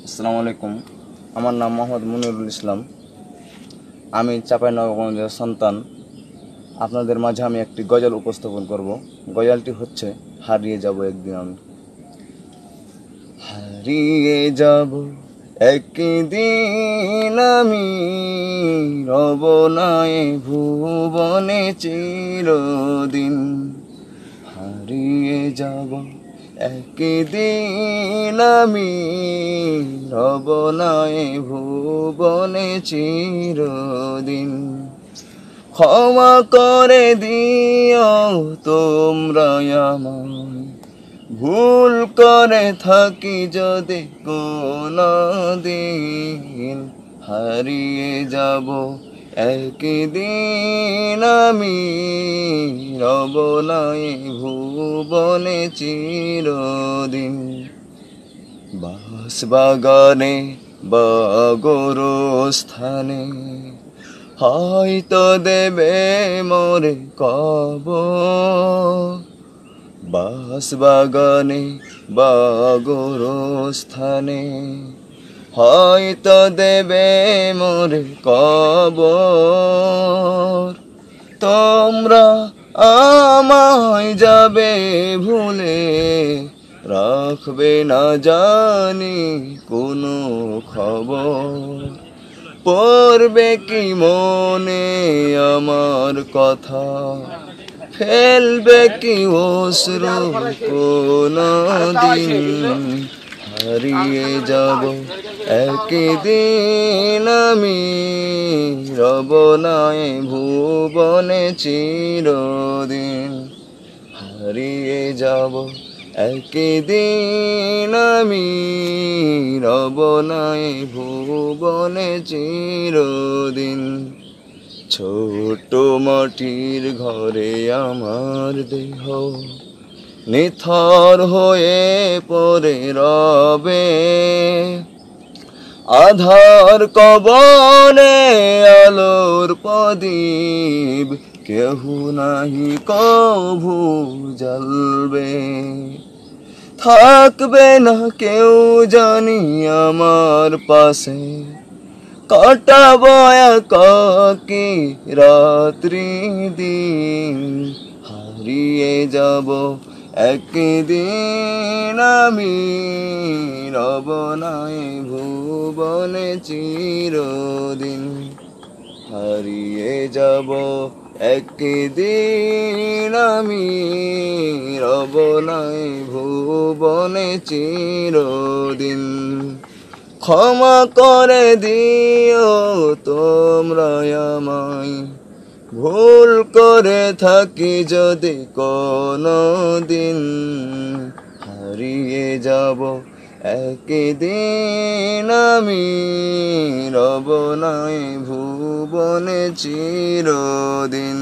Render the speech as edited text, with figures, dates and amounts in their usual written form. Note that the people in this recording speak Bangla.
আসসালামু আলাইকুম। আমার নাম মোহাম্মদ মুনিরুল ইসলাম। আমি চাঁপাইনবাবগঞ্জের সন্তান। আপনাদের মাঝে আমি একটি গজল উপস্থাপন করব। গজলটি হচ্ছে হারিয়ে যাব একদিন আমি। হারিয়ে যাব একদিন আমি, রব না এ ভুবনে চিরদিন। হারিয়ে যাব একদিন আমি, রব না এ ভুবনে চিরদিন। ক্ষমা করে দিও তোমরা আমায়, ভুল করে থাকি যদি কোনো দিন। হারিয়ে যাব একদিন আমি, রব না এ ভুবনে চিরদিন। বাঁশবাগানে বা গোরস্থানে হয়তো দেবে মোরে কবর। বাঁশবাগানে বা গোরস্থানে হয়তো দেবে মোরে কবর। তোমরা আমায় যাবে ভুলে, রাখবে না জানি কোনো খবর। পড়বে কি মনে আমার কথা, ফেলবে কি অশ্রু কোনো দিন। হারিয়ে যাব একদিন আমি, রব না এ ভুবনে চিরদিন। হারিয়ে যাব একদিন আমি, রব না এ ভুবনে চিরদিন। ছোট মাটির ঘরে আমার দেহ নিথর হয়ে পড়ে রবে। আধার কবরে আলোর প্রদীপ কেহু নাহি কভু জ্বলবে। থাকবে না কেউ জানি আমার পাশে, কাটাবো একাকী রাত্রি দিন। হারিয়ে যাব একদিন আমি, রব না এ ভুবনে চিরদিন। হারিয়ে যাব একদিন আমি, রব না এ ভুবনে চিরদিন। ক্ষমা করে দিও তোমরা আমায়, ভুল করে থাকি যদি কোনো দিন। হারিয়ে যাব একদিন আমি, রব না এ ভুবনে চিরদিন।